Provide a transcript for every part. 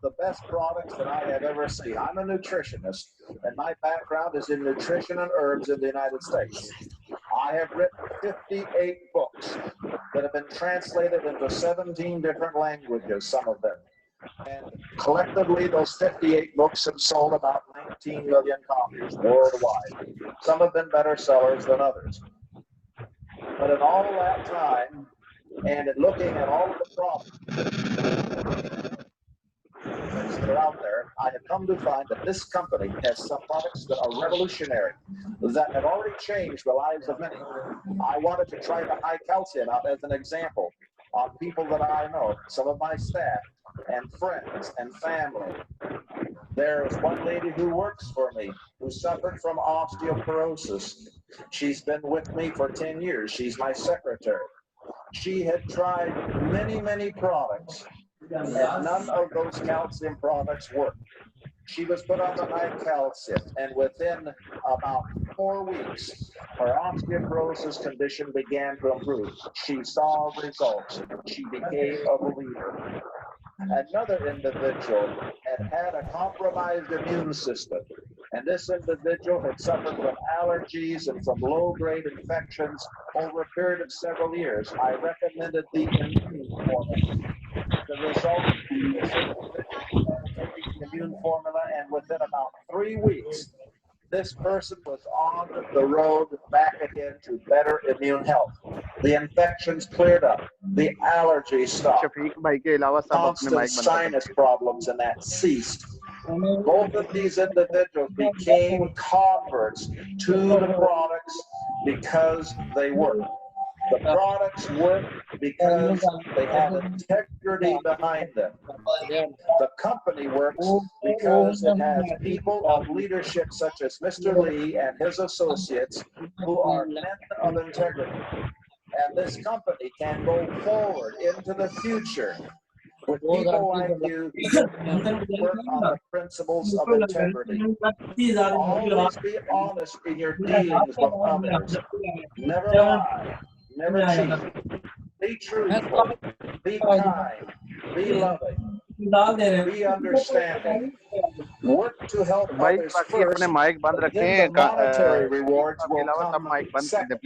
the best products that I have ever seen. I'm a nutritionist, and my background is in nutrition and herbs in the United States. I have written 58 books that have been translated into 17 different languages, some of them. And collectively, those 58 books have sold about 19 million copies worldwide. Some have been better sellers than others. But in all that time, and in looking at all of the products that are out there, I have come to find that this company has some products that are revolutionary, that have already changed the lives of many. I wanted to try the high calcium out as an example on people that I know, some of my staff and friends and family. There is one lady who works for me who suffered from osteoporosis. She's been with me for 10 years. She's my secretary. She had tried many, many products, and none of those calcium products worked. She was put on the high calcium, and within about 4 weeks, her osteoporosis condition began to improve. She saw results. She became a believer. Another individual had a compromised immune system, and this individual had suffered from allergies and from low-grade infections over a period of several years. I recommended the immune formula. The result, this individual started taking the immune formula, and within about 3 weeks, this person was on the road back again to better immune health. The infections cleared up. The allergies stopped. Constant sinus problems and that ceased. Both of these individuals became converts to the products because they work. The products work because they have integrity behind them. The company works because it has people of leadership such as Mr. Lee and his associates who are men of integrity. And this company can go forward into the future with people like you who work on the principles of integrity. Always be honest in your dealings with others. Never lie. Never cheat. Be truthful. Be kind. Be loving. Be understanding. Work to help others first. Then the monetary rewards will come second.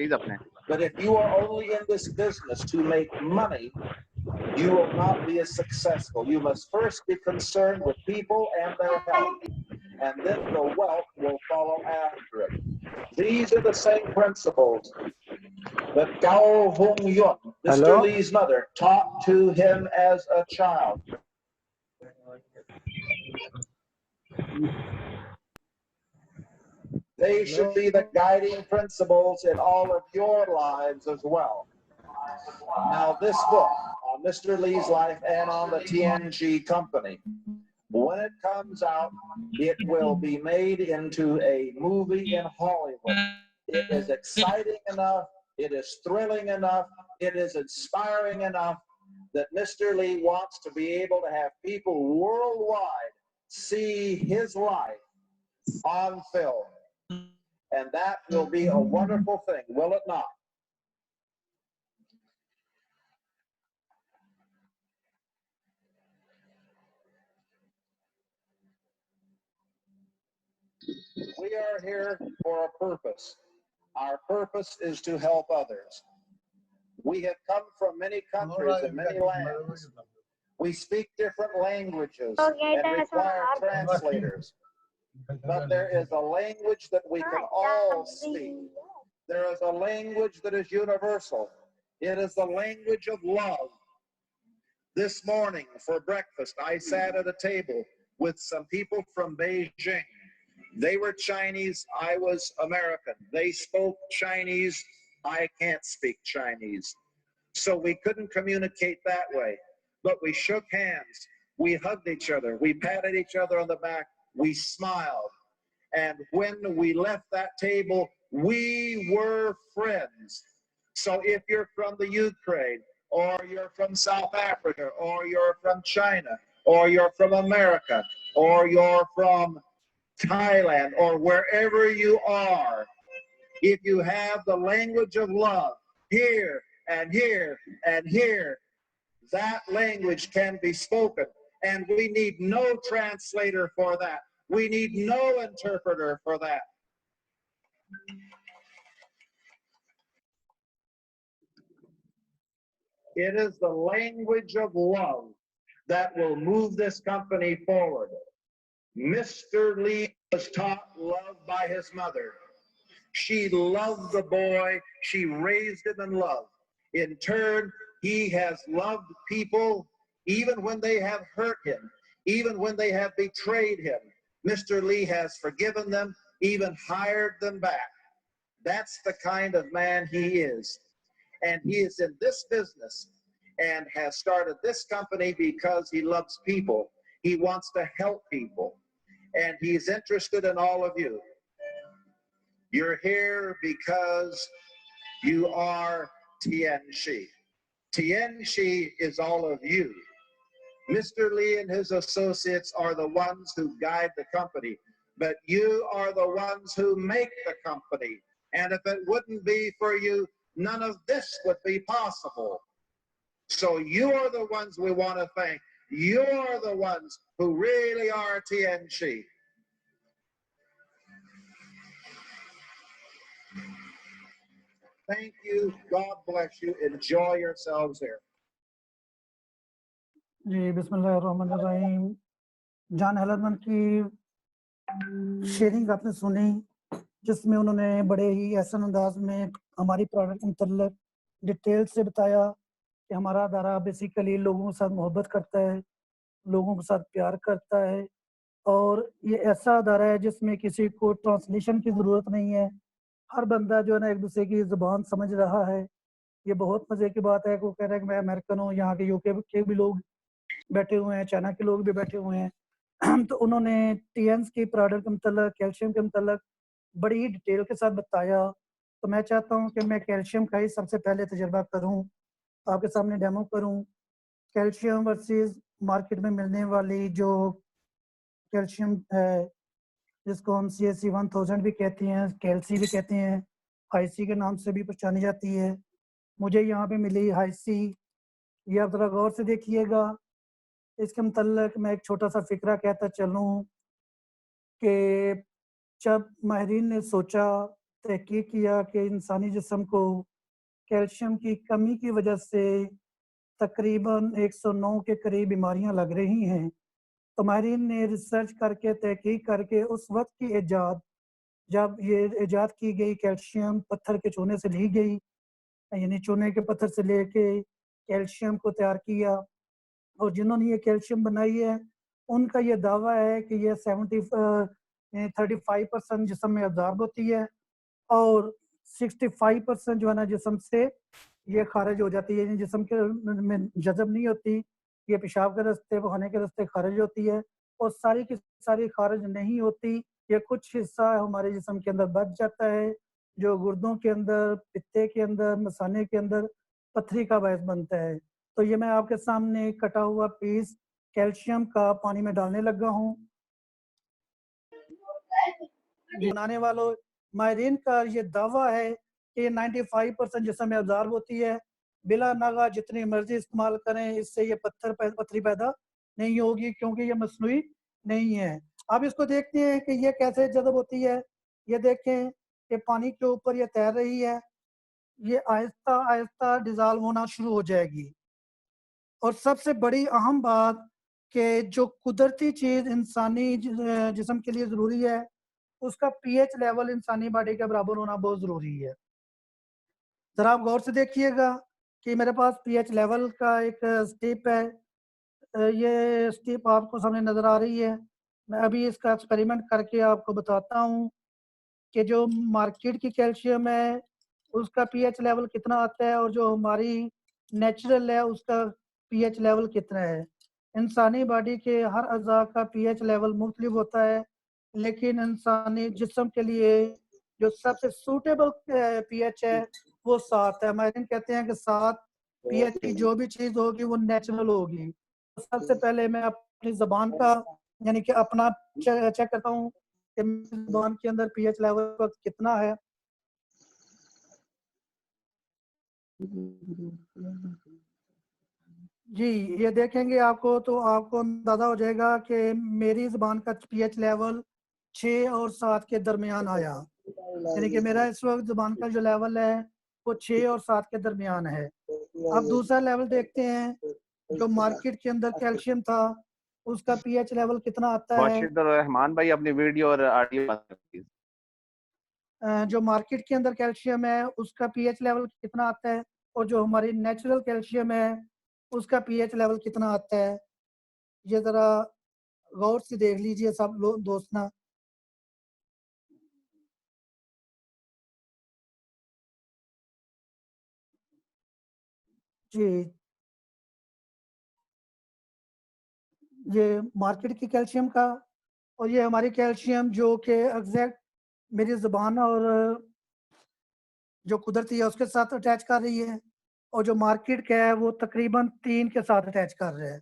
But if you are only in this business to make money, you will not be as successful. You must first be concerned with people and their health, and then the wealth will follow after it. These are the same principles that Gao Hong Yun, Mr. Lee's mother, taught to him as a child. They should be the guiding principles in all of your lives as well. Now, this book on Mr. Lee's life and on the TNG company, when it comes out, it will be made into a movie in Hollywood. It is exciting enough, it is thrilling enough, it is inspiring enough that Mr. Lee wants to be able to have people worldwide see his life on film. And that will be a wonderful thing, will it not? We are here for a purpose. Our purpose is to help others. We have come from many countries and many lands. We speak different languages and require translators. But there is a language that we can all speak. There is a language that is universal. It is the language of love. This morning for breakfast, I sat at a table with some people from Beijing. They were Chinese, I was American. They spoke Chinese, I can't speak Chinese. So we couldn't communicate that way. But we shook hands, we hugged each other, we patted each other on the back, we smiled. And when we left that table, we were friends. So if you're from the Ukraine, or you're from South Africa, or you're from China, or you're from America, or you're from Thailand, or wherever you are, if you have the language of love here and here and here, that language can be spoken. And we need no translator for that. We need no interpreter for that. It is the language of love that will move this company forward. Mr. Lee was taught love by his mother. She loved the boy. She raised him in love. In turn, he has loved people even when they have hurt him, even when they have betrayed him. Mr. Lee has forgiven them, even hired them back. That's the kind of man he is. And he is in this business and has started this company because he loves people. He wants to help people. And he's interested in all of you. You're here because you are Tianxi. Tianxi is all of you. Mr. Lee and his associates are the ones who guide the company, but you are the ones who make the company. And if it wouldn't be for you, none of this would be possible. So you are the ones we want to thank. You are the ones who really are Tianxi. Thank you. God bless you. Enjoy yourselves here. जी बिस्मिल्लाहिर्रहमानिर्रहीम। John हेलरमैन की sharing आपने सुनी, जिसमें उन्होंने बड़े ही एहसन अंदाज में हमारी प्रोडक्ट के मतलब डिटेल से बताया कि हमारा अदारा बेसिकली लोगों के साथ मोहब्बत करता है, लोगों के साथ प्यार करता है, और ये ऐसा अदारा है जिसमें किसी को ट्रांसलेशन की ज़रूरत नहीं है। हर बंदा जो है ना एक दूसरे की ज़ुबान समझ रहा है। ये बहुत मज़े की बात है कि वो कह रहा है कि मैं अमेरिकन हूँ, यहाँ के यूके के भी लोग बैठे हुए हैं, चाइना के लोग भी बैठे हुए हैं। तो उन्होंने टीएन्स की प्रोडक्ट के मतलब कैल्शियम के मतलब बड़ी ही डिटेल के साथ बताया। तो मैं चाहता हूँ कि मैं कैल्शियम का ही सबसे पहले तजर्बा करूँ, आपके सामने डेमो करूँ। कैल्शियम वर्सेस मार्केट में मिलने वाली जो कैल्शियम है, जिसको हम CSC 1000 भी कहते हैं, कैल्सी भी कहते हैं, हाईसी के नाम से भी पहचानी जाती है। मुझे यहाँ पे मिली हाईसी। ये आप ज़रा गौर से देखिएगा। इसके मतलब मैं एक छोटा सा फ़िक्रा कहता चलूँ कि जब माहिरीन ने सोचा, तहकीक किया कि इंसानी जिस्म को कैल्शियम की कमी की वजह से तकरीबन 109 के करीब बीमारियां लग रही हैं, तो माहिरीन ने रिसर्च करके तहकीक करके उस वक्त की ईजाद, जब ये ईजाद की गई कैल्शियम पत्थर के चूने से ली गई, यानी चूने के पत्थर से लेके कैल्शियम को तैयार किया, और जिन्होंने ये कैल्शियम बनाई है उनका ये दावा है कि ये 35% जिस्म में अब्जॉर्ब होती है और 65% जो है ना जिस्म से ये खारिज हो जाती है, यानी जिस्म के में जज़ब नहीं होती, ये पेशाब के रास्ते, खाने के रास्ते खारिज होती है, और सारी की सारी खारिज नहीं होती। ये कुछ हिस्सा हमारे जिस्म के अंदर बच जाता है, जो गुर्दों के अंदर, पित्ते के अंदर, मसाने के अंदर पथरी का बायस बनता है। तो ये मैं आपके सामने कटा हुआ पीस कैल्शियम का पानी में डालने लगा हूँ। बनाने वालों माहिरीन का ये दावा है कि 95% जिस्म में अब्जॉर्ब होती है, बिला नागा जितनी मर्जी इस्तेमाल करें इससे ये पथरी पैदा नहीं होगी, क्योंकि ये मसनूई नहीं है। अब इसको देखते हैं कि ये कैसे जज़ब होती है। ये देखें कि पानी के ऊपर ये तैर रही है, ये आहिस्ता आहिस्ता डिज़ॉल्व होना शुरू हो जाएगी। और सबसे बड़ी अहम बात कि जो कुदरती चीज़ इंसानी जिस्म के लिए ज़रूरी है, उसका पीएच लेवल इंसानी बॉडी के बराबर होना बहुत ज़रूरी है। ज़रा आप गौर से देखिएगा कि मेरे पास पीएच लेवल का एक स्टिप है। ये स्टिप आपको सामने नज़र आ रही है। मैं अभी इसका एक्सपेरिमेंट करके आपको बताता हूँ कि जो मार्केट की कैल्शियम है उसका पीएच लेवल कितना आता है और जो हमारी नेचुरल है उसका पीएच लेवल कितना है। इंसानी बॉडी के हर अज़ा का पीएच लेवल मुख्तलिफ होता है, लेकिन इंसानी जिस्म के लिए जो सबसे सूटेबल पीएच है वो 7 है। माहिरीन कहते हैं कि 7 पीएच की जो भी चीज़ होगी वो नेचुरल होगी। तो सबसे पहले मैं अपनी ज़बान का यानी कि अपना चेक करता हूँ कि मेरी ज़बान के अंदर पीएच लेवल वक्त कितना है। जी, ये देखेंगे आपको तो आपको अंदाज़ा हो जाएगा कि मेरी ज़ुबान का पीएच लेवल 6 और 7 के दरमियान आया। यानी कि मेरा इस वक़्त ज़ुबान का जो लेवल है, वो 6 और 7 के दरमियान है। अब दूसरा लेवल देखते हैं, जो मार्केट के अंदर कैल्शियम था, उसका पीएच लेवल कितना आता है। वाशिद और रहमान भाई अपनी वीडियो और ऑडियो बंद कर प्लीज। जो मार्केट के अंदर कैल्शियम है, उसका पीएच लेवल कितना आता है और जो हमारी नेचुरल कैल्शियम है, उसका पीएच लेवल कितना आता है। ये ज़रा गौर से देख लीजिए सब लोग दोस्त ना। जी, ये मार्केट की कैल्शियम का और ये हमारी कैल्शियम जो कि एग्ज़ैक्ट मेरी ज़ुबान और जो कुदरती है उसके साथ अटैच कर रही है और जो मार्केट का है वो तकरीबन 3 के साथ अटैच कर रहा है।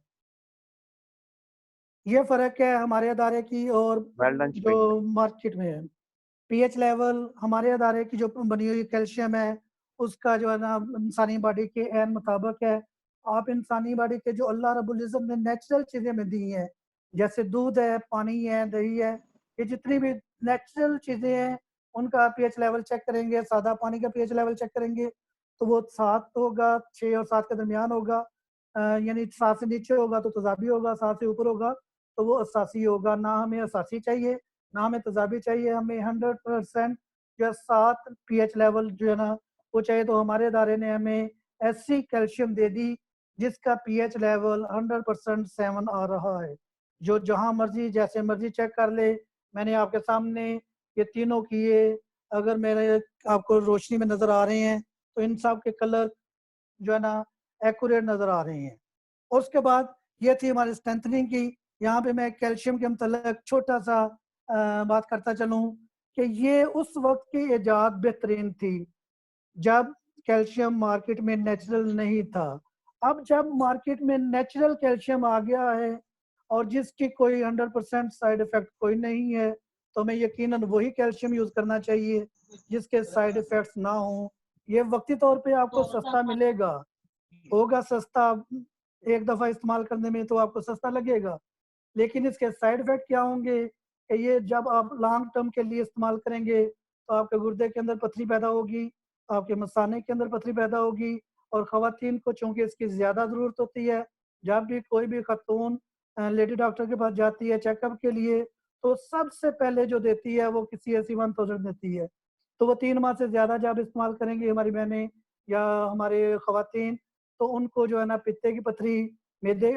ये फ़र्क है हमारे अदारे की और वेल डन जो शफीक भाई। मार्केट में है। पीएच लेवल हमारे अदारे की जो बनी हुई कैल्शियम है, उसका जो है ना इंसानी बॉडी के ऐन मुताबिक है। आप इंसानी बॉडी के जो अल्लाह रब्बुल इज़्ज़त ने नेचुरल चीज़ें हमें दी हैं, जैसे दूध है, पानी है, दही है, ये जितनी भी नेचुरल चीज़ें हैं, उनका पीएच लेवल चेक करेंगे, सादा पानी का पीएच लेवल चेक करेंगे, तो वो 7 होगा, 6 और 7 के दरमियान होगा। यानी 7 से नीचे होगा तो तेज़ाबी होगा, 7 से ऊपर होगा तो वो असासी होगा। ना हमें असासी चाहिए, ना हमें तेज़ाबी चाहिए, हमें 100% या 7 पीएच लेवल जो है ना, वो चाहिए। तो हमारे इदारे ने हमें ऐसी कैल्शियम दे दी, जिसका पीएच लेवल 100% 7 आ रहा है। जो जहाँ मर्ज़ी, जैसे मर्ज़ी चेक कर ले। मैंने आपके सामने ये तीनों किए, अगर मेरे आपको रोशनी में नज़र आ रहे हैं, तो इन सब के कलर जो है ना, एक्यूरेट नज़र आ रहे हैं। और उसके बाद ये थी हमारी स्ट्रेंथनिंग की। यहाँ पे मैं कैल्शियम के मतलब छोटा-सा बात करता चलूँ कि ये उस वक़्त की इजाद बेहतरीन थी, जब कैल्शियम मार्केट में नेचुरल नहीं था। अब जब मार्केट में नेचुरल कैल्शियम आ गया है और जिसकी कोई 100% साइड इफ़ेक्ट कोई नहीं है, तो हमें यकीनन वही कैल्शियम यूज़ करना चाहिए, जिसके साइड इफ़ेक्ट्स ना हों। ये वक़्ती तौर पे आपको सस्ता मिलेगा, होगा सस्ता, एक दफ़ा इस्तेमाल करने में तो आपको सस्ता लगेगा, लेकिन इसके साइड इफ़ेक्ट क्या होंगे कि ये जब आप लॉन्ग टर्म के लिए इस्तेमाल करेंगे, तो आपके गुर्दे के अंदर पथरी पैदा होगी, आपके मसाने के अंदर पथरी पैदा होगी और ख़वातीन को चूँकि इसकी ज़्यादा ज़रूरत होती है, जब भी कोई भी ख़ातून लेडी डॉक्टर के पास जाती है चेकअप के लिए, तो सबसे पहले जो देती है वो किसी ऐसी 1000 देती है। तो वो 3 माह से ज़्यादा जब इस्तेमाल करेंगी हमारी बहनें या हमारे ख़वातीन, तो उनको जो है ना पित्ते की पथरी, मैदे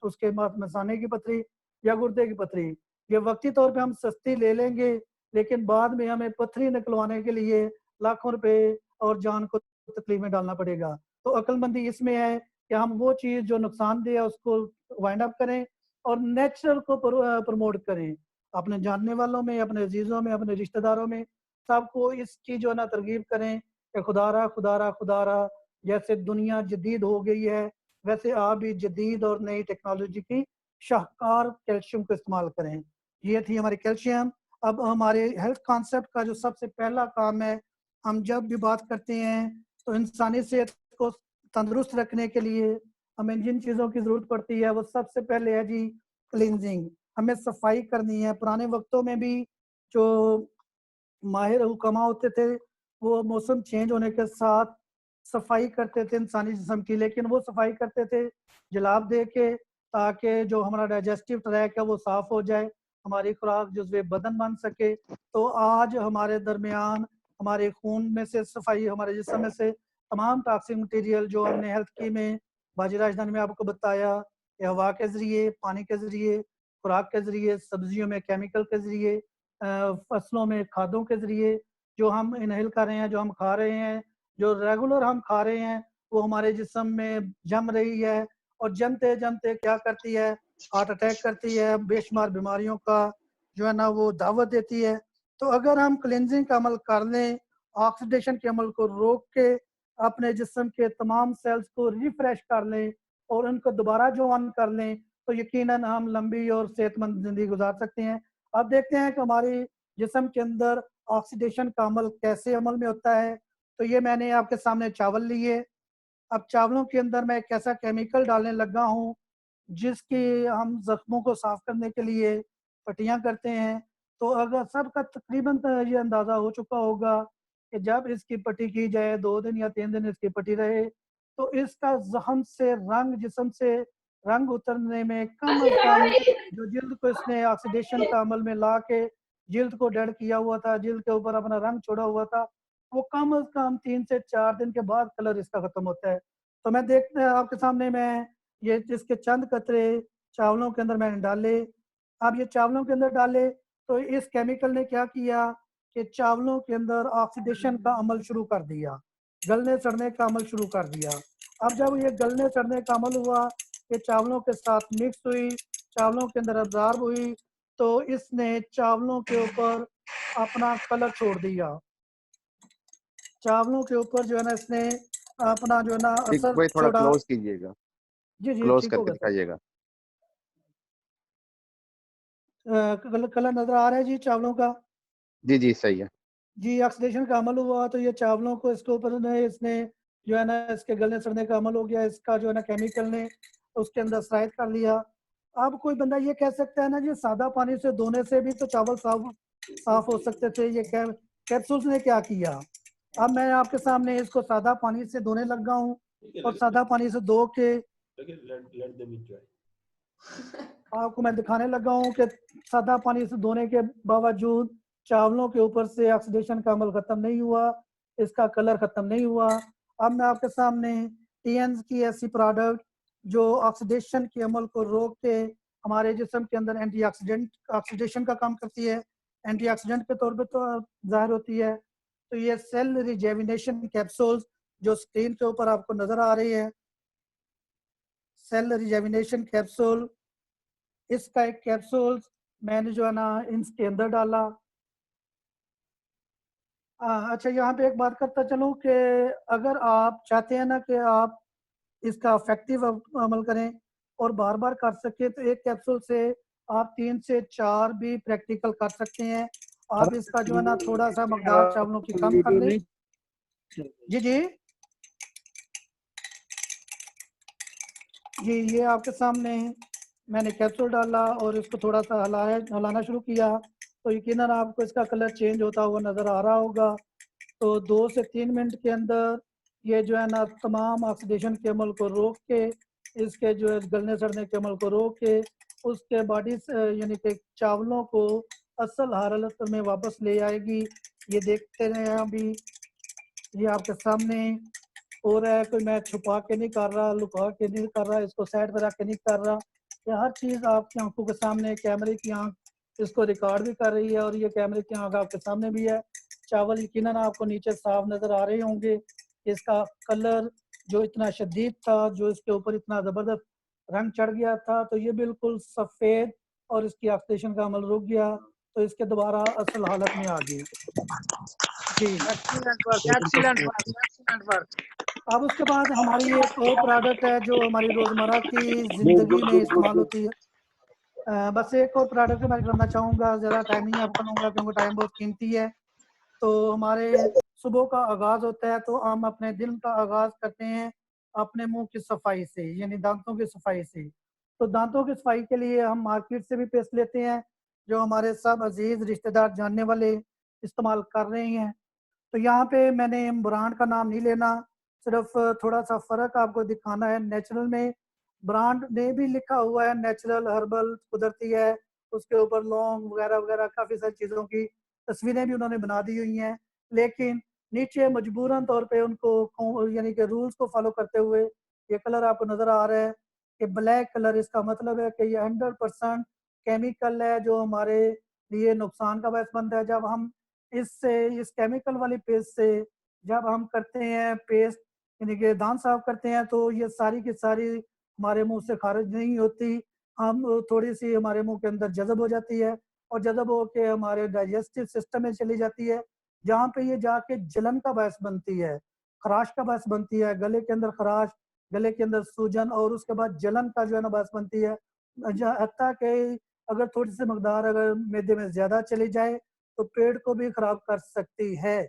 उसके बाद मसाने की पथरी या गुर्दे की पथरी, ये वक़्ती तौर पे हम सस्ती ले लेंगे, लेकिन बाद में हमें पथरी निकलवाने के लिए लाखों रुपए और जान को तकलीफ में डालना पड़ेगा। तो अक्लमंदी इसमें है कि हम वो चीज़ जो नुकसानदेह है उसको वाइंड अप करें और नेचुरल को प्रमोट करें। अपने जानने वालों में, अपने अज़ीज़ों में, अपने रिश्तेदारों में सबको इसकी जो है ना तरगीब करें कि खुदारा, खुदारा, खुदारा, जैसे दुनिया जदीद हो गई है, वैसे आप भी जदीद और नई टेक्नोलॉजी की शाहकार कैल्शियम को इस्तेमाल करें। ये थी हमारी कैल्शियम। अब हमारे हेल्थ कॉन्सेप्ट का जो सबसे पहला काम है, हम जब भी बात करते हैं तो इंसानी सेहत को तंदुरुस्त रखने के लिए हमें जिन चीज़ों की ज़रूरत पड़ती है वो सबसे पहले है जी क्लींजिंग। हमें सफाई करनी है। पुराने वक्तों में भी जो माहिर हुकमा होते थे, वो मौसम चेंज होने के साथ सफाई करते थे इंसानी जिस्म की, लेकिन वो सफाई करते थे जलाब दे के, ताकि जो हमारा डाइजेस्टिव ट्रैक है वो साफ़ हो जाए, हमारी खुराक जुज़्व बदन बन सके। तो आज हमारे दरमियान हमारे खून में से सफाई, हमारे जिस्म में से तमाम टॉक्सिक मटीरियल जो हमने हेल्थ की में बाजी राजधानी में आपको बताया कि हवा के ज़रिए, पानी के ज़रिए, खुराक के ज़रिए, सब्जियों में केमिकल के ज़रिए, फसलों में खादों के ज़रिए जो हम इनहेल कर रहे हैं, जो हम खा रहे हैं, जो रेगुलर हम खा रहे हैं, वो हमारे जिस्म में जम रही है और जमते-जमते क्या करती है, हार्ट अटैक करती है, बेशुमार बीमारियों का जो है ना वो दावत देती है। तो अगर हम क्लींजिंग का अमल कर लें, ऑक्सीडेशन के अमल को रोक के अपने जिस्म के तमाम सेल्स को रिफ्रेश कर लें और उनको दोबारा जो ऑन कर लें, तो यकीनन हम लंबी और सेहतमंद ज़िंदगी गुज़ार सकते हैं। अब देखते हैं कि हमारी जिस्म के अंदर ऑक्सीडेशन का अमल कैसे अमल में होता है। तो ये मैंने आपके सामने चावल लिए, अब चावलों के अंदर मैं एक ऐसा केमिकल डालने लगा हूँ जिसकी हम जख्मों को साफ करने के लिए पट्टियाँ करते हैं। तो अगर सबका तकरीबन ये अंदाज़ा हो चुका होगा कि जब इसकी पट्टी की जाए 2 दिन या 3 दिन इसकी पट्टी रहे, तो इसका ज़ख्म से रंग जिस्म से रंग उतरने में कम अज़ कम जो जिल्द को इसने ऑक्सीडेशन का अमल में ला के जिल्द को डेड किया हुआ था, जिल्द के ऊपर अपना रंग छोड़ा हुआ था, वो कम अज़ कम 3 से 4 दिन के बाद कलर इसका ख़त्म होता है। तो मैं आपके सामने मैं ये जिसके चंद कतरे चावलों के अंदर मैंने डाले। अब ये चावलों के अंदर डाले तो इस केमिकल ने क्या किया कि चावलों के अंदर ऑक्सीडेशन का अमल शुरू कर दिया, गलने सड़ने का अमल शुरू कर दिया। अब जब ये गलने सड़ने का अमल हुआ, ये चावलों के साथ मिक्स हुई, चावलों के अंदर अब्ज़ॉर्ब हुई, तो इसने चावलों के ऊपर अपना कलर छोड़ दिया। चावलों के ऊपर जो है ना इसने अपना जो है ना ठीक असर भाई, थोड़ा छोड़ा। क्लोज कीजिएगा, जी, जी, क्लोज ठीक करके होगा सर। दिखाइएगा। कलर नज़र आ रहा है जी चावलों का? जी जी सही है। जी, ऑक्सीडेशन का अमल हुआ तो ये चावलों को इसके ऊपर इसने जो है ना इसके गलने सड़ने का अमल हो गया, इसका जो है ना केमिकल ने उसके अंदर सरायत कर लिया। अब कोई बंदा ये कह सकता है ना जी सादा पानी से धोने से भी तो चावल साफ हो सकते थे, ये कैप्सूल्स ने क्या किया? अब मैं आपके सामने इसको सादा पानी से धोने लगा हूँ और सादा पानी से धो के आपको मैं दिखाने लगा हूँ कि सादा पानी से धोने के बावजूद चावलों के ऊपर से ऑक्सीडेशन का अमल ख़त्म नहीं हुआ, इसका कलर ख़त्म नहीं हुआ। अब मैं आपके सामने टीएन्स की ऐसी प्रोडक्ट जो ऑक्सीडेशन के अमल को रोक के हमारे जिस्म के अंदर ऑक्सीडेशन का काम करती है, एंटीऑक्सीडेंट के तौर पे तो ज़ाहिर होती है। तो ये सेल रिजेविनेशन कैप्सूल्स जो स्क्रीन के ऊपर आपको नज़र आ रही है, सेल रिजेविनेशन कैप्सूल, इसका एक कैप्सूल मैंने जो है ना इसके अंदर डाला। अच्छा यहाँ पे एक बात करता चलूँ कि अगर आप चाहते हैं ना कि आप इसका इफेक्टिव अमल करें और बार-बार कर सकें तो एक कैप्सूल से आप 3 से 4 भी प्रैक्टिकल कर सकते हैं। आप इसका जो है ना थोड़ा-सा मकदार चावलों की कम कर दें। जी, जी। जी, ये आपके सामने मैंने कैप्सूल डाला और इसको थोड़ा-सा हिलाना शुरू किया, तो यकीनन आपको इसका कलर चेंज होता हुआ नज़र आ रहा होगा। तो 2 से 3 मिनट के अंदर ये जो है ना तमाम ऑक्सीडेशन के अमल को रोक के, इसके जो है गलने-सड़ने के अमल को रोक के, उसके बॉडी से यानी कि चावलों को असल हालत में वापस ले आएगी। ये देखते रहें अभी, ये आपके सामने हो रहा है, कोई मैं छुपा के नहीं कर रहा, लुका के नहीं कर रहा, इसको साइड पे रख के नहीं कर रहा। ये हर चीज़ आपकी आँखों के सामने, कैमरे की आँख इसको रिकॉर्ड भी कर रही है और ये कैमरे की आँख आपके सामने भी है। चावल यकीनन आपको नीचे साफ नज़र आ रहे होंगे। इसका कलर जो इतना शदीद था, जो इसके ऊपर इतना ज़बरदस्त रंग चढ़ गया था, तो ये बिल्कुल सफ़ेद और इसकी ऑक्सीडेशन का अमल रुक गया, तो इसके दोबारा असल हालत में आ गई। जी। Excellent work, excellent work, excellent work. अब उसके बाद हमारी एक और प्रोडक्ट है जो हमारी रोज़मर्रा की ज़िंदगी में इस्तेमाल होती है। बस एक और प्रोडक्ट मैं करना चाहूँगा, ज़्यादा टाइम नहीं आपका लूँगा क्योंकि टाइम बहुत कीमती है। तो हमारे सुबह का आगाज़ होता है तो हम अपने दिन का आगाज़ करते हैं अपने मुँह की सफाई से, यानी दाँतों की सफाई से। तो दाँतों की सफाई के लिए हम मार्केट से भी पेस्ट लेते हैं, जो हमारे सब अज़ीज़ रिश्तेदार जानने वाले इस्तेमाल कर रहे हैं। तो यहाँ पे मैंने ब्रांड का नाम नहीं लेना, सिर्फ़ थोड़ा-सा फ़र्क आपको दिखाना है। नेचुरल में ब्रांड ने भी लिखा हुआ है नेचुरल, हर्बल, कुदरती है, उसके ऊपर लौंग वगैरह-वगैरह काफ़ी सारी चीज़ों की तस्वीरें भी उन्होंने बना दी हुई हैं। लेकिन नीचे मजबूरन तौर पे उनको यानी कि रूल्स को फ़ॉलो करते हुए ये कलर आपको नज़र आ रहा है कि ब्लैक कलर, इसका मतलब है कि ये 100% केमिकल है जो हमारे लिए नुकसान का बायस बनता है। जब हम इस केमिकल वाली पेस्ट से जब हम करते हैं पेस्ट यानी कि दाँत साफ करते हैं तो ये सारी की सारी हमारे मुँह से खारिज नहीं होती। हम थोड़ी-सी हमारे मुँह के अंदर जज़ब हो जाती है और जज़ब होके हमारे डाइजेस्टिव सिस्टम में चली जाती है, जहाँ पे ये जाके जलन का बायस बनती है, ख़राश का बायस बनती है, गले के अंदर ख़राश, गले के अंदर सूजन और उसके बाद जलन का जो है ना बायस बनती है। हत्ता कि अगर थोड़ी-सी मकदार अगर मैदे में ज़्यादा चली जाए तो पेट को भी खराब कर सकती है,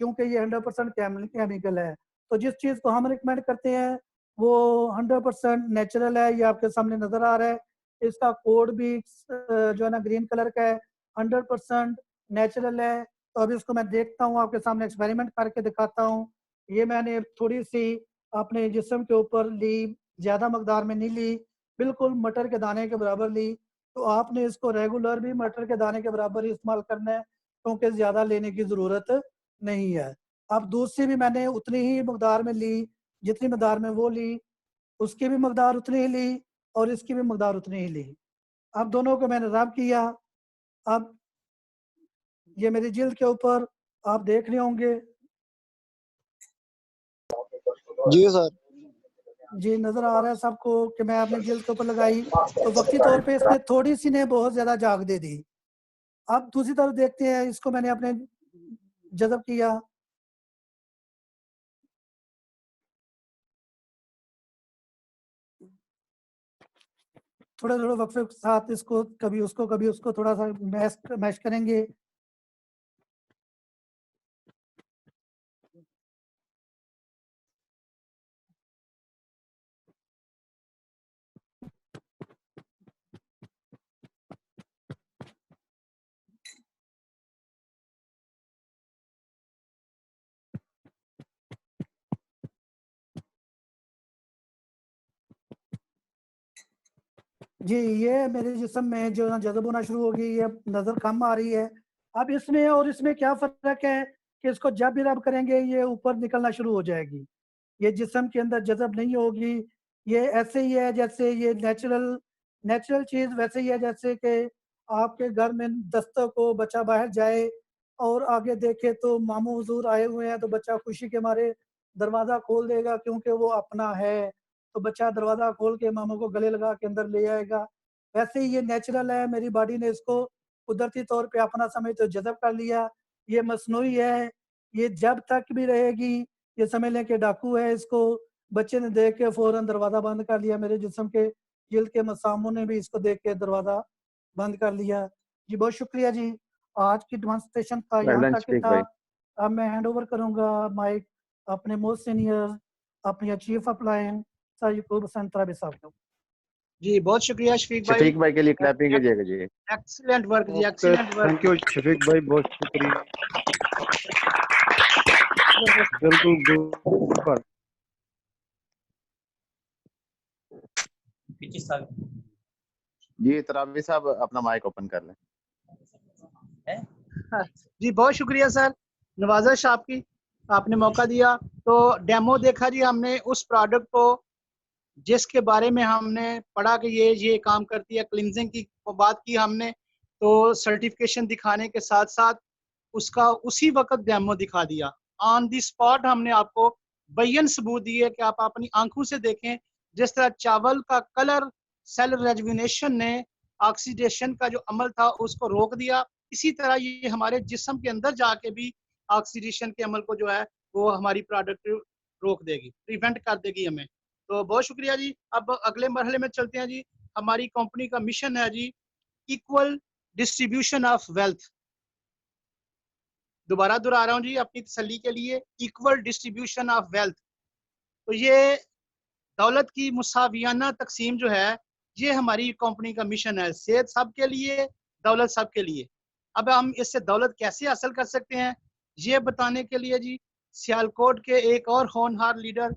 क्योंकि ये 100% केमिकल है। तो जिस चीज़ को हम रिकमेंड करते हैं वो 100% नेचुरल है। ये आपके सामने नज़र आ रहा है, इसका कोड भी जो है ना ग्रीन कलर का है, 100% नेचुरल है। तो अभी इसको मैं देखता हूँ, आपके सामने एक्सपेरिमेंट करके दिखाता हूँ। ये मैंने थोड़ी सी अपने जिस्म के ऊपर ली, ज़्यादा मकदार में नहीं ली, बिल्कुल मटर के दाने के बराबर ली। तो आपने इसको रेगुलर भी मटर के दाने के बराबर ही इस्तेमाल करना है, क्योंकि ज़्यादा लेने की ज़रूरत नहीं है। अब दूध से भी मैंने उतनी ही मकदार में ली, जितनी मकदार में वो ली, उसकी भी मकदार उतनी ही ली और इसकी भी मकदार उतनी ही ली। अब दोनों को मैंने रब किया। अब ये मेरी जिल्द के ऊपर आप देख रहे होंगे। जी सर। जी नज़र आ रहा है सबको कि मैं अपनी जिल्द के ऊपर लगाई, तो वक्ती तौर पे इसने थोड़ी सी ने बहुत ज़्यादा जाग दे दी। अब दूसरी तरफ देखते हैं, इसको मैंने अपने जज़ब किया। थोड़े-थोड़े वक्फे के साथ इसको कभी उसको कभी उसको थोड़ा सा मैश करेंगे। जी, ये मेरे जिस्म में जो है जज़ब होना शुरू हो गई है, नज़र कम आ रही है। अब इसमें और इसमें क्या फ़र्क है कि इसको जब भी रब करेंगे ये ऊपर निकलना शुरू हो जाएगी। ये जिस्म के अंदर जज़ब नहीं होगी। ये ऐसे ही है जैसे ये नेचुरल चीज़ वैसे ही है जैसे कि आपके घर में दस्तक हो, बच्चा बाहर जाए और आगे देखे तो मामू हुज़ूर आए हुए हैं, तो बच्चा खुशी के मारे दरवाज़ा खोल देगा क्योंकि वो अपना है। तो बच्चा दरवाज़ा खोल के मामू को गले लगा के अंदर ले आएगा। वैसे ही ये नेचुरल है, मेरी बॉडी ने इसको कुदरती तौर पे अपना समझ तो जज़ब कर लिया। ये मसनूई है, ये जब तक भी रहेगी, ये समझ लें कि डाकू है। इसको बच्चे ने देख के फ़ौरन दरवाज़ा बंद कर लिया। मेरे जिस्म के जिल्द के मसामों ने भी इसको देख के दरवाज़ा बंद कर लिया। जी बहुत शुक्रिया जी। आज की डेमोंस्ट्रेशन का वेल यहाँ डन तक ही शफीक था। भाई। अब मैं हैंड ओवर करूँगा माइक अपने मोस्ट सीनियर, अपने चीफ अपलाइन सर यकूब हसन तराबी साहब को। जी बहुत शुक्रिया शफीक भाई। शफीक भाई के लिए क्लैपिंग कीजिएगा जी। एक्सीलेंट वर्क जी, okay, excellent work. Thank you Shafiq भाई, बहुत शुक्रिया। बिल्कुल गुड। जी तराबी साहब अपना माइक ओपन कर लें। जी बहुत शुक्रिया सर, नवाज़िश आपकी, आपने मौका दिया। तो डेमो देखा जी हमने उस प्रोडक्ट को जिसके बारे में हमने पढ़ा कि ये काम करती है, क्लिनजिंग की बात की हमने, तो सर्टिफिकेशन दिखाने के साथ साथ उसका उसी वक्त डेमो दिखा दिया। ऑन दी स्पॉट हमने आपको बयन सबूत दिए कि आप अपनी आंखों से देखें जिस तरह चावल का कलर सेल रेजुविनेशन ने ऑक्सीडेशन का जो अमल था उसको रोक दिया, इसी तरह ये हमारे जिस्म के अंदर जाके भी ऑक्सीडेशन के अमल को जो है वो हमारी प्रोडक्ट रोक देगी, प्रिवेंट कर देगी हमें। तो बहुत शुक्रिया जी। अब अगले मरहले में चलते हैं जी। हमारी कंपनी का मिशन है जी इक्वल डिस्ट्रीब्यूशन ऑफ वेल्थ। दोबारा दोहरा रहा हूँ जी अपनी तसल्ली के लिए, इक्वल डिस्ट्रीब्यूशन ऑफ वेल्थ। तो ये दौलत की मुसावियाना तकसीम जो है ये हमारी कंपनी का मिशन है, सेहत सबके लिए, दौलत सबके लिए। अब हम इससे दौलत कैसे हासिल कर सकते हैं ये बताने के लिए जी सियालकोट के एक और होनहार लीडर,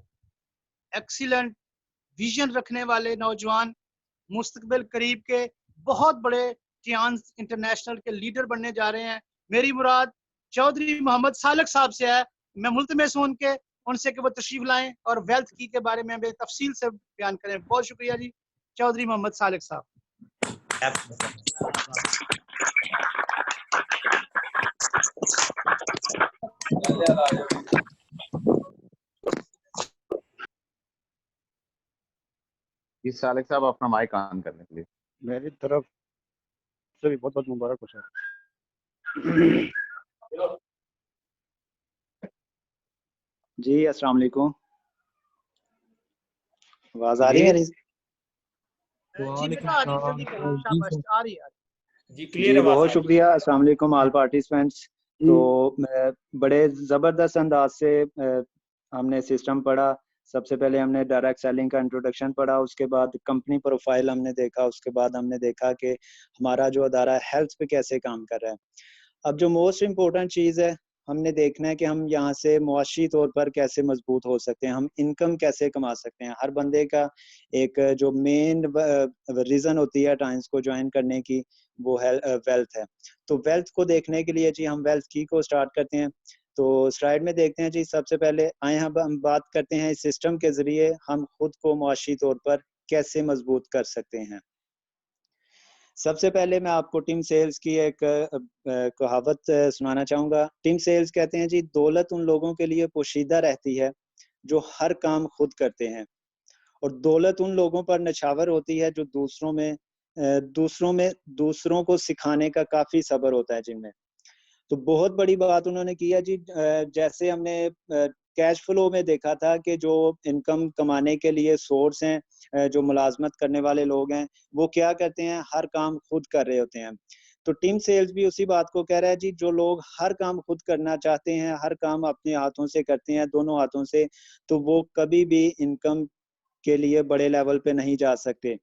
एक्सीलेंट विजन रखने वाले नौजवान, मुस्तकबिल करीब के बहुत बड़े चियांस इंटरनेशनल के लीडर बनने जा रहे हैं। मेरी मुराद चौधरी मोहम्मद सालक साहब से है। मैं मुल्तमस हूं उनके उनसे कि वो तशरीफ लाएं और वेल्थ की के बारे में हमें तफसील से बयान करें। बहुत शुक्रिया जी चौधरी मोहम्मद सालक साहब। जी सालिक साहब अपना माइक ऑन कर लें प्लीज। मेरी तरफ से भी बहुत बहुत मुबारक हो सर। जी अस्सलाम वालेकुम, आवाज आ रही है मेरी? जी बेटा आ रही है, जल्दी करो, शाबाश आ रही है। जी बहुत शुक्रिया। अस्सलाम वालेकुम ऑल पार्टिसिपेंट्स। तो बड़े ज़बरदस्त अंदाज से हमने सिस्टम पढ़ा। सबसे पहले हमने डायरेक्ट सेलिंग का इंट्रोडक्शन पढ़ा, उसके बाद कंपनी प्रोफाइल हमने देखा, उसके बाद हमने देखा कि हमारा जो अदारा हेल्थ पे कैसे काम कर रहा है। अब जो मोस्ट इम्पोर्टेंट चीज़ है, हमने देखना है कि हम यहाँ से मुआशी तौर पर कैसे मजबूत हो सकते हैं, हम इनकम कैसे कमा सकते हैं। हर बंदे का एक जो मेन रीज़न होती है टाइम्स को ज्वाइन करने की, वो है वेल्थ है। तो वेल्थ को देखने के लिए जी हम वेल्थ की को स्टार्ट करते हैं। तो स्लाइड में देखते हैं जी, सबसे पहले आए हम बात करते हैं इस सिस्टम के ज़रिए हम खुद को मुआशी तौर पर कैसे मजबूत कर सकते हैं। सबसे पहले मैं आपको टीम सेल्स की एक कहावत सुनाना चाहूँगा। टीम सेल्स कहते हैं जी, दौलत उन लोगों के लिए पोशीदा रहती है जो हर काम खुद करते हैं, और दौलत उन लोगों पर नछावर होती है जो दूसरों को सिखाने का काफ़ी सब्र होता है जिनमें। तो बहुत बड़ी बात उन्होंने की है जी। जैसे हमने कैश फ्लो में देखा था कि जो इनकम कमाने के लिए सोर्स हैं, जो मुलाजमत करने वाले लोग हैं, वो क्या करते हैं, हर काम खुद कर रहे होते हैं। तो टीम सेल्स भी उसी बात को कह रहा है जी, जो लोग हर काम खुद करना चाहते हैं, हर काम अपने हाथों से करते हैं, दोनों हाथों से, तो वो कभी भी इनकम के लिए बड़े लेवल पे नहीं जा सकते।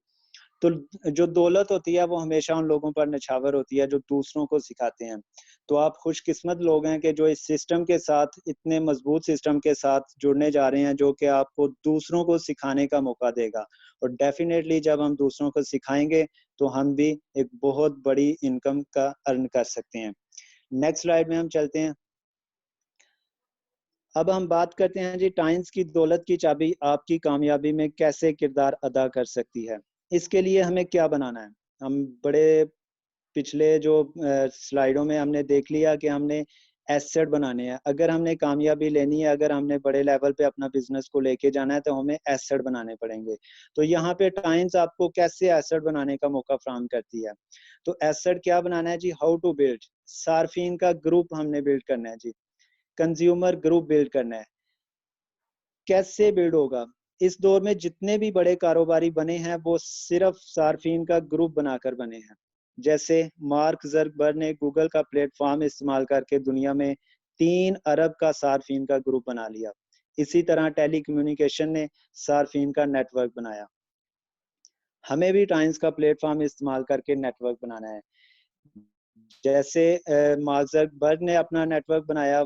तो जो दौलत होती है वो हमेशा उन लोगों पर निछावर होती है जो दूसरों को सिखाते हैं। तो आप खुशकिस्मत लोग हैं कि जो इस सिस्टम के साथ, इतने मजबूत सिस्टम के साथ जुड़ने जा रहे हैं, जो कि आपको दूसरों को सिखाने का मौका देगा। और डेफिनेटली जब हम दूसरों को सिखाएंगे तो हम भी एक बहुत बड़ी इनकम का अर्न कर सकते हैं। नेक्स्ट स्लाइड में हम चलते हैं। अब हम बात करते हैं जी, टाइम्स की दौलत की चाबी आपकी कामयाबी में कैसे किरदार अदा कर सकती है। इसके लिए हमें क्या बनाना है। हम बड़े पिछले जो स्लाइडों में हमने देख लिया कि हमने एसेट बनाने हैं। अगर हमने कामयाबी लेनी है, अगर हमने बड़े लेवल पे अपना बिजनेस को लेके जाना है, तो हमें एसेट बनाने पड़ेंगे। तो यहाँ पे टाइम्स आपको कैसे एसेट बनाने का मौका फराहम करती है। तो एसेट क्या बनाना है जी, हाउ टू बिल्ड, सार्फिन का ग्रुप हमने बिल्ड करना है जी, कंज्यूमर ग्रुप बिल्ड करना है। कैसे बिल्ड होगा, इस दौर में जितने भी बड़े कारोबारी बने हैं वो सिर्फ सार्फिन का ग्रुप बनाकर बने हैं। जैसे मार्क ज़करबर्ग ने गूगल का प्लेटफॉर्म इस्तेमाल करके दुनिया में 3 अरब का सार्फिन का ग्रुप बना लिया। इसी तरह टेली कम्युनिकेशन ने सार्फिन का नेटवर्क बनाया। हमें भी टाइम्स का प्लेटफॉर्म इस्तेमाल करके नेटवर्क बनाना है। जैसे मार्क ज़करबर्ग ने अपना नेटवर्क बनाया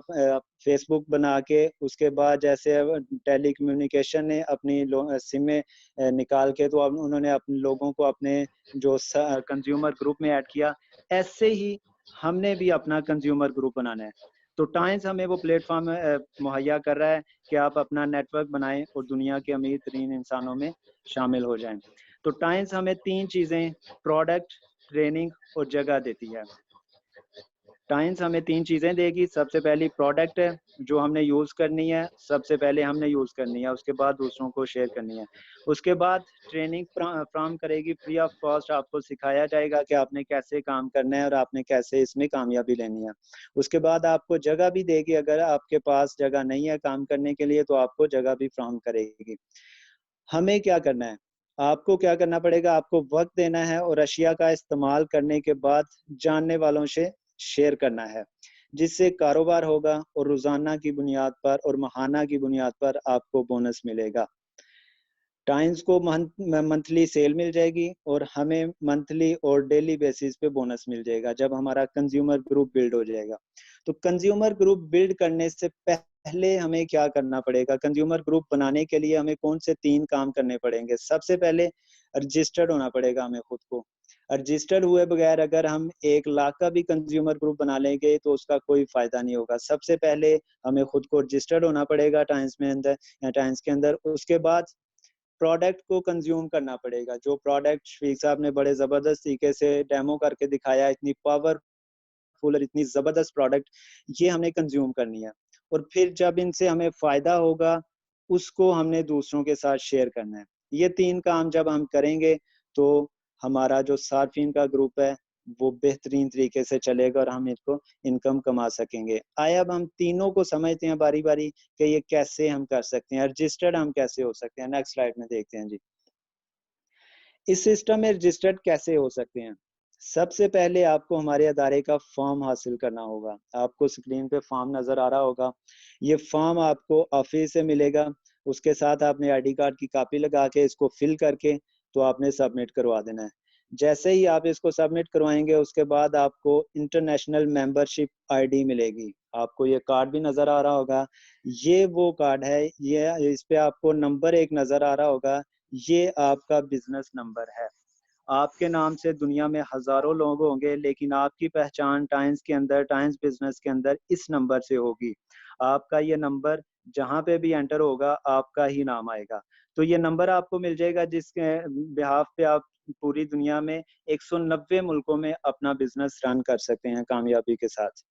फेसबुक बना के, उसके बाद जैसे टेली कम्युनिकेशन ने अपनी सिमें निकाल के, तो अब उन्होंने अपने लोगों को अपने जो कंज्यूमर ग्रुप में ऐड किया। ऐसे ही हमने भी अपना कंज्यूमर ग्रुप बनाना है। तो टाइम्स हमें वो प्लेटफॉर्म मुहैया कर रहा है कि आप अपना नेटवर्क बनाएं और दुनिया के अमीर तरीन इंसानों में शामिल हो जाएं। तो टाइम्स हमें 3 चीज़ें, प्रोडक्ट, ट्रेनिंग और जगह देती है। टाइम्स हमें 3 चीज़ें देगी। सबसे पहली प्रोडक्ट है जो हमने यूज़ करनी है, सबसे पहले हमने यूज़ करनी है, उसके बाद दूसरों को शेयर करनी है। उसके बाद ट्रेनिंग फ्राहम करेगी, फ्री ऑफ कॉस्ट आपको सिखाया जाएगा कि आपने कैसे काम करना है और आपने कैसे इसमें कामयाबी लेनी है। उसके बाद आपको जगह भी देगी, अगर आपके पास जगह नहीं है काम करने के लिए तो आपको जगह भी फ्राहम करेगी। हमें क्या करना है, आपको क्या करना पड़ेगा, आपको वक्त देना है और अशिया का इस्तेमाल करने के बाद जानने वालों से शेयर करना है, जिससे कारोबार होगा और रोजाना की बुनियाद पर और माहाना की बुनियाद पर आपको बोनस मिलेगा। टाइम्स को मंथली सेल मिल जाएगी और हमें मंथली और डेली बेसिस पे बोनस मिल जाएगा जब हमारा कंज्यूमर ग्रुप बिल्ड हो जाएगा। तो कंज्यूमर ग्रुप बिल्ड करने से पहले हमें क्या करना पड़ेगा, कंज्यूमर ग्रुप बनाने के लिए हमें कौन से 3 काम करने पड़ेंगे। सबसे पहले रजिस्टर्ड होना पड़ेगा हमें खुद को। रजिस्टर्ड हुए बगैर अगर हम 1 लाख का भी कंज्यूमर ग्रुप बना लेंगे तो उसका कोई फायदा नहीं होगा। सबसे पहले हमें खुद को रजिस्टर्ड होना पड़ेगा टाइम्स में अंदर या टाइम्स के अंदर। उसके बाद प्रोडक्ट को कंज्यूम करना पड़ेगा। जो प्रोडक्ट शफीक साहब ने बड़े ज़बरदस्त तरीके से डेमो करके दिखाया, इतनी पावरफुल और इतनी ज़बरदस्त प्रोडक्ट, ये हमने कंज्यूम करनी है। और फिर जब इनसे हमें फ़ायदा होगा उसको हमने दूसरों के साथ शेयर करना है। ये 3 काम जब हम करेंगे तो हमारा जो सार्फिन का ग्रुप है वो बेहतरीन तरीके से चलेगा और हम इसको इनकम कमा सकेंगे। आइए अब हम तीनों को समझते हैं बारी बारी कि ये कैसे हम कर सकते हैं, रजिस्टर्ड हम कैसे हो सकते हैं। नेक्स्ट स्लाइड में देखते हैं जी, इस सिस्टम में रजिस्टर्ड कैसे हो सकते हैं। सबसे पहले आपको हमारे अदारे का फॉर्म हासिल करना होगा। आपको स्क्रीन पे फॉर्म नजर आ रहा होगा। ये फॉर्म आपको ऑफिस से मिलेगा। उसके साथ आपने आईडी कार्ड की कॉपी लगा के इसको फिल करके तो आपने सबमिट करवा देना है। जैसे ही आप इसको सबमिट करवाएंगे उसके बाद आपको इंटरनेशनल मेंबरशिप आईडी मिलेगी। आपको ये कार्ड भी नजर आ रहा होगा। ये वो कार्ड है, ये इस पे आपको नंबर 1 नजर आ रहा होगा। ये आपका बिजनेस नंबर है। आपके नाम से दुनिया में हजारों लोग होंगे, लेकिन आपकी पहचान टाइम्स के अंदर, टाइम्स बिजनेस के अंदर इस नंबर से होगी। आपका ये नंबर जहाँ पे भी एंटर होगा आपका ही नाम आएगा। तो ये नंबर आपको मिल जाएगा जिसके बिहाफ पे आप पूरी दुनिया में 190 मुल्कों में अपना बिजनेस रन कर सकते हैं कामयाबी के साथ।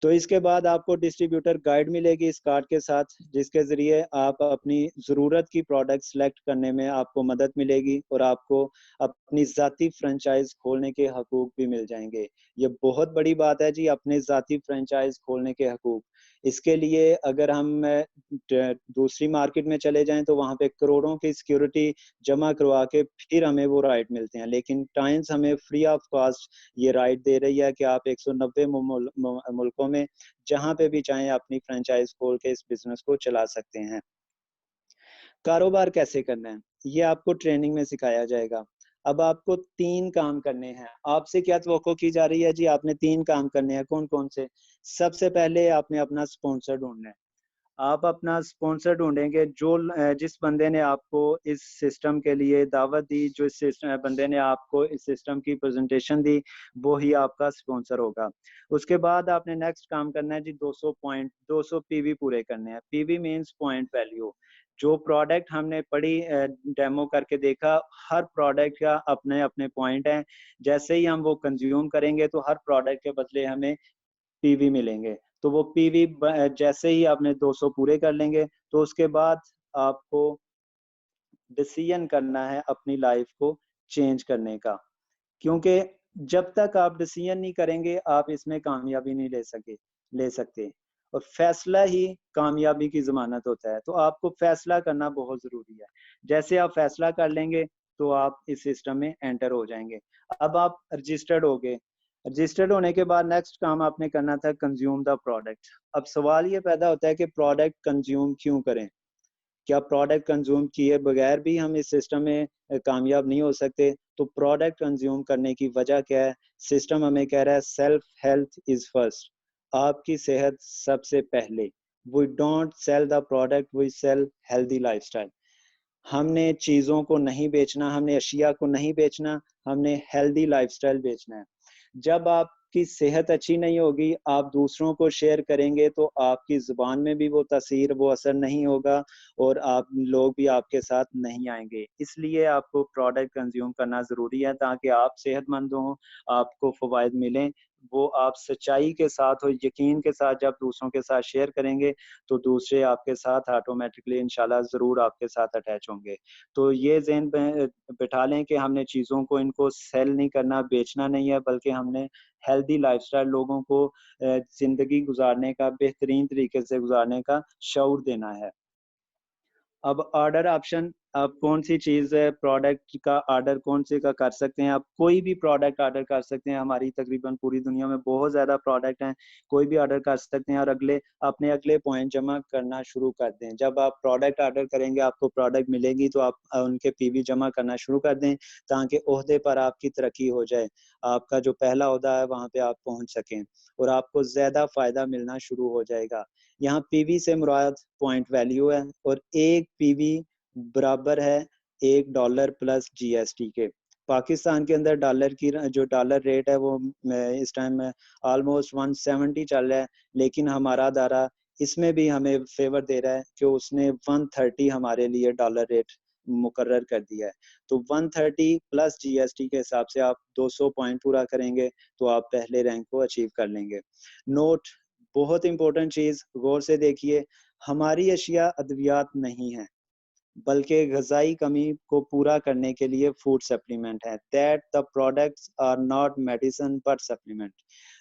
तो इसके बाद आपको डिस्ट्रीब्यूटर गाइड मिलेगी इस कार्ड के साथ, जिसके ज़रिए आप अपनी ज़रूरत की प्रोडक्ट सेलेक्ट करने में आपको मदद मिलेगी और आपको अपनी ज़ाती फ्रेंचाइज खोलने के हकूक़ भी मिल जाएंगे। ये बहुत बड़ी बात है जी, अपने ज़ाती फ्रेंचाइज खोलने के हकूक़। इसके लिए अगर हम दूसरी मार्केट में चले जाएं तो वहाँ पे करोड़ों की सिक्योरिटी जमा करवा के फिर हमें वो राइट मिलते हैं, लेकिन टाइम्स हमें फ्री ऑफ कॉस्ट ये राइट दे रही है कि आप 190 मुल्कों में जहां पे भी चाहें अपनी फ्रेंचाइज खोल के इस बिजनेस को चला सकते हैं। कारोबार कैसे करना है ये आपको ट्रेनिंग में सिखाया जाएगा। अब आपको 3 काम करने हैं। आपसे क्या तवक्को की जा रही है जी? आपने 3 काम करने हैं। कौन कौन से? सबसे पहले आपने अपना स्पॉन्सर ढूंढना है। आप अपना स्पॉन्सर ढूंढेंगे जिस बंदे ने आपको इस सिस्टम के लिए दावत दी, जो इस बंदे ने आपको इस सिस्टम की प्रेजेंटेशन दी, वो ही आपका स्पॉन्सर होगा। उसके बाद आपने नेक्स्ट काम करना है जी 200 पीवी पूरे करने हैं। PV means point value. जो प्रोडक्ट हमने पढ़ी, डेमो करके देखा, हर प्रोडक्ट का अपने अपने पॉइंट हैं। जैसे ही हम वो कंज्यूम करेंगे तो हर प्रोडक्ट के बदले हमें पीवी मिलेंगे। तो वो पीवी जैसे ही आपने 200 पूरे कर लेंगे तो उसके बाद आपको डिसीजन करना है अपनी लाइफ को चेंज करने का, क्योंकि जब तक आप डिसीजन नहीं करेंगे आप इसमें कामयाबी नहीं ले सकते। और फैसला ही कामयाबी की जमानत होता है। तो आपको फैसला करना बहुत जरूरी है। जैसे आप फैसला कर लेंगे तो आप इस सिस्टम में एंटर हो जाएंगे। अब आप रजिस्टर्ड हो गए। रजिस्टर्ड होने के बाद नेक्स्ट काम आपने करना था कंज्यूम द प्रोडक्ट। अब सवाल ये पैदा होता है कि प्रोडक्ट कंज्यूम क्यों करें? क्या प्रोडक्ट कंज्यूम किए बगैर भी हम इस सिस्टम में कामयाब नहीं हो सकते? तो प्रोडक्ट कंज्यूम करने की वजह क्या है? सिस्टम हमें कह रहा है सेल्फ हेल्थ इज फर्स्ट। आपकी सेहत सबसे पहले। We don't sell the product, we sell healthy lifestyle. हमने चीज़ों को नहीं बेचना, हमने अशिया को नहीं बेचना, हमने हेल्दी लाइफस्टाइल बेचना है। जब आपकी सेहत अच्छी नहीं होगी, आप दूसरों को शेयर करेंगे तो आपकी ज़ुबान में भी वो तासीर, वो असर नहीं होगा और आप लोग भी आपके साथ नहीं आएंगे। इसलिए आपको प्रोडक्ट कंज्यूम करना ज़रूरी है ताकि आप सेहतमंद हों, आपको फ़वाइद मिलें। वो आप सच्चाई के साथ और यकीन के साथ जब दूसरों के साथ शेयर करेंगे तो दूसरे आपके साथ ऑटोमेटिकली इंशाल्लाह ज़रूर आपके साथ अटैच होंगे। तो ये ज़हन में बिठा लें कि हमने चीज़ों को इनको सेल नहीं करना, बेचना नहीं है, बल्कि हमने हेल्दी लाइफस्टाइल लोगों को ज़िंदगी गुजारने का, बेहतरीन तरीके से गुजारने का शऊर देना है। अब ऑर्डर ऑप्शन, आप कौन सी चीज़ है प्रोडक्ट का ऑर्डर कौन से का कर सकते हैं? आप कोई भी प्रोडक्ट ऑर्डर कर सकते हैं। हमारी तकरीबन पूरी दुनिया में बहुत ज़्यादा प्रोडक्ट हैं, कोई भी ऑर्डर कर सकते हैं और अपने अगले पॉइंट जमा करना शुरू कर दें। जब आप प्रोडक्ट ऑर्डर करेंगे आपको प्रोडक्ट मिलेगी तो आप उनके पीवी जमा करना शुरू कर दें ताकि ओहदे पर आपकी तरक्की हो जाए। आपका जो पहला ओहदा है वहाँ पे आप पहुँच सकें और आपको ज़्यादा फ़ायदा मिलना शुरू हो जाएगा। यहाँ पीवी से मुराद पॉइंट वैल्यू है और एक पीवी बराबर है $1 प्लस जीएसटी के। पाकिस्तान के अंदर डॉलर की जो डॉलर रेट है वो इस टाइम ऑलमोस्ट 170 चल रहा है, लेकिन हमारा अदारा इसमें भी हमें फेवर दे रहा है कि उसने 130 हमारे लिए डॉलर रेट मुकर्रर कर दिया है। तो 130 प्लस जीएसटी के हिसाब से आप 200 पॉइंट पूरा करेंगे तो आप पहले रैंक को अचीव कर लेंगे। नोट, बहुत इंपॉर्टेंट चीज, गौर से देखिए, हमारी अशिया अद्वियात नहीं है बल्कि ग़िज़ाई कमी को पूरा करने के लिए फूड सप्लीमेंट है। That the products are not medicine but supplement.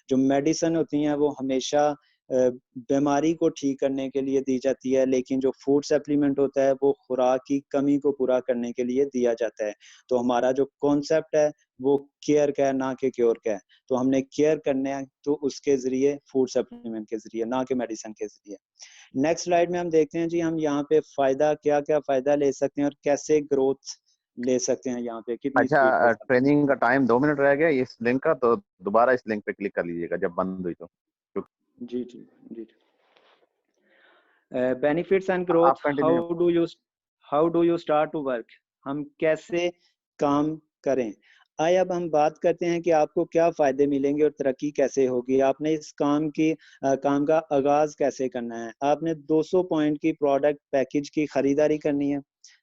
जो मेडिसिन होती हैं वो हमेशा बीमारी को ठीक करने के लिए दी जाती है, लेकिन जो फूड सप्लीमेंट होता है वो खुराक की कमी को पूरा करने के लिए दिया जाता है। तो हमारा जो कॉन्सेप्ट है वो केयर का है ना कि क्योर का है। तो हमने केयर करना है तो उसके जरिए फूड सप्लीमेंट के जरिए, ना कि मेडिसिन के जरिए। नेक्स्ट स्लाइड में हम देखते हैं जी हम यहाँ पे फायदा क्या क्या फायदा ले सकते हैं और कैसे ग्रोथ ले सकते हैं, यहाँ पे कितनी स्पीड अच्छा, के साथ। ट्रेनिंग का टाइम 2 मिनट रह गया इस लिंक का, तो दोबारा इस लिंक पे क्लिक कर लीजिएगा जब बंद हुई तो। जी जी जी। बेनिफिट्स एंड ग्रोथ, आप continue. How do you start to work, हम कैसे काम करें। आइए अब हम बात करते हैं कि आपको क्या फायदे मिलेंगे और तरक्की कैसे होगी। आपने इस काम का आगाज कैसे करना है। आपने 200 पॉइंट की प्रोडक्ट पैकेज की खरीदारी करनी है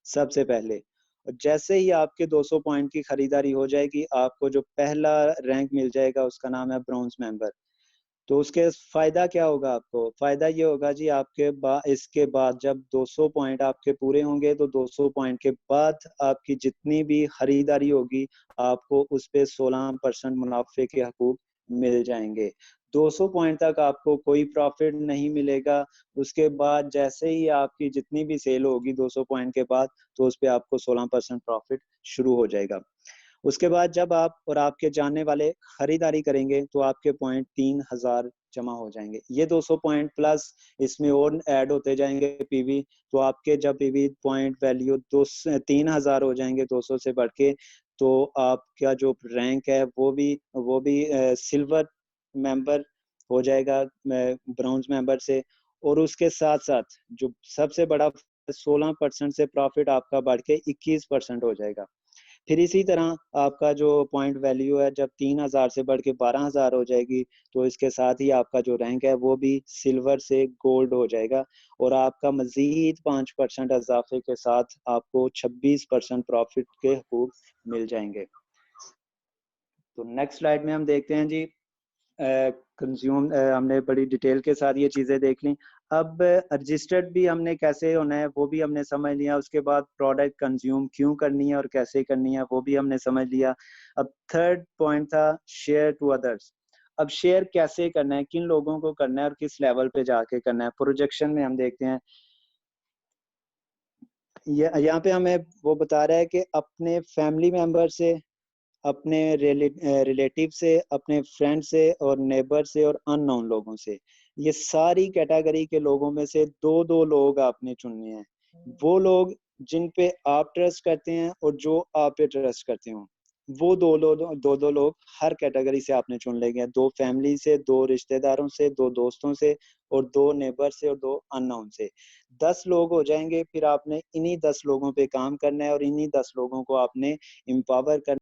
सबसे पहले। और जैसे ही आपके 200 पॉइंट की खरीदारी हो जाएगी, आपको जो पहला रैंक मिल जाएगा उसका नाम है ब्रॉन्ज मेंबर। तो उसके फायदा क्या होगा, आपको फायदा ये होगा जी, इसके बाद जब 200 पॉइंट आपके पूरे होंगे तो 200 पॉइंट के बाद आपकी जितनी भी खरीदारी होगी आपको उस पे 16% मुनाफे के हकूक मिल जाएंगे। 200 पॉइंट तक आपको कोई प्रॉफिट नहीं मिलेगा। उसके बाद जैसे ही आपकी जितनी भी सेल होगी 200 पॉइंट के बाद, तो उस पे आपको 16% प्रॉफिट शुरू हो जाएगा। उसके बाद जब आप और आपके जानने वाले खरीदारी करेंगे तो आपके पॉइंट 3000 जमा हो जाएंगे। ये 200 पॉइंट प्लस इसमें और ऐड होते जाएंगे पीवी, तो आपके जब पीवी पॉइंट वैल्यू 3000 हो जाएंगे 200 से बढ़ के, तो आपका जो रैंक है वो भी सिल्वर मेंबर हो जाएगा ब्रॉन्ज मेंबर से। और उसके साथ साथ जो सबसे बड़ा 16% से प्रॉफिट आपका बढ़ के 21% हो जाएगा। फिर इसी तरह आपका जो पॉइंट वैल्यू है जब 3000 से बढ़ के 12000 हो जाएगी, तो इसके साथ ही आपका जो रैंक है वो भी सिल्वर से गोल्ड हो जाएगा। और आपका मजीद 5% इजाफे के साथ आपको 26% प्रॉफिट के हकूक मिल जाएंगे। तो नेक्स्ट स्लाइड में हम देखते हैं जी हमने बड़ी डिटेल के साथ ये चीजें देख ली। अब रजिस्टर्ड भी हमने कैसे होना है वो भी हमने समझ लिया। उसके बाद प्रोडक्ट कंज्यूम क्यों करनी है और कैसे करनी है वो भी हमने समझ लिया। अब थर्ड पॉइंट था शेयर टू अदर्स। अब शेयर कैसे करना है, किन लोगों को करना है और किस लेवल पे जाके करना है। प्रोजेक्शन में हम देखते हैं यहाँ पे हमें वो बता रहा है कि अपने फैमिली मेंबर से, अपने रिलेटिव से, अपने फ्रेंड से और नेबर से और अननोन लोगों से, ये सारी कैटेगरी के लोगों में से दो दो लोग आपने चुनने हैं। वो लोग जिन पे आप ट्रस्ट करते हैं और जो आप पे ट्रस्ट करते हो, वो दो लोग हर कैटेगरी से आपने चुन लेंगे। 2 फैमिली से, 2 रिश्तेदारों से, 2 दोस्तों से और 2 नेबर से और 2 अननोन से। 10 लोग हो जाएंगे। फिर आपने इन्हीं 10 लोगों पे काम करना है और इन्हीं 10 लोगों को आपने एम्पावर करना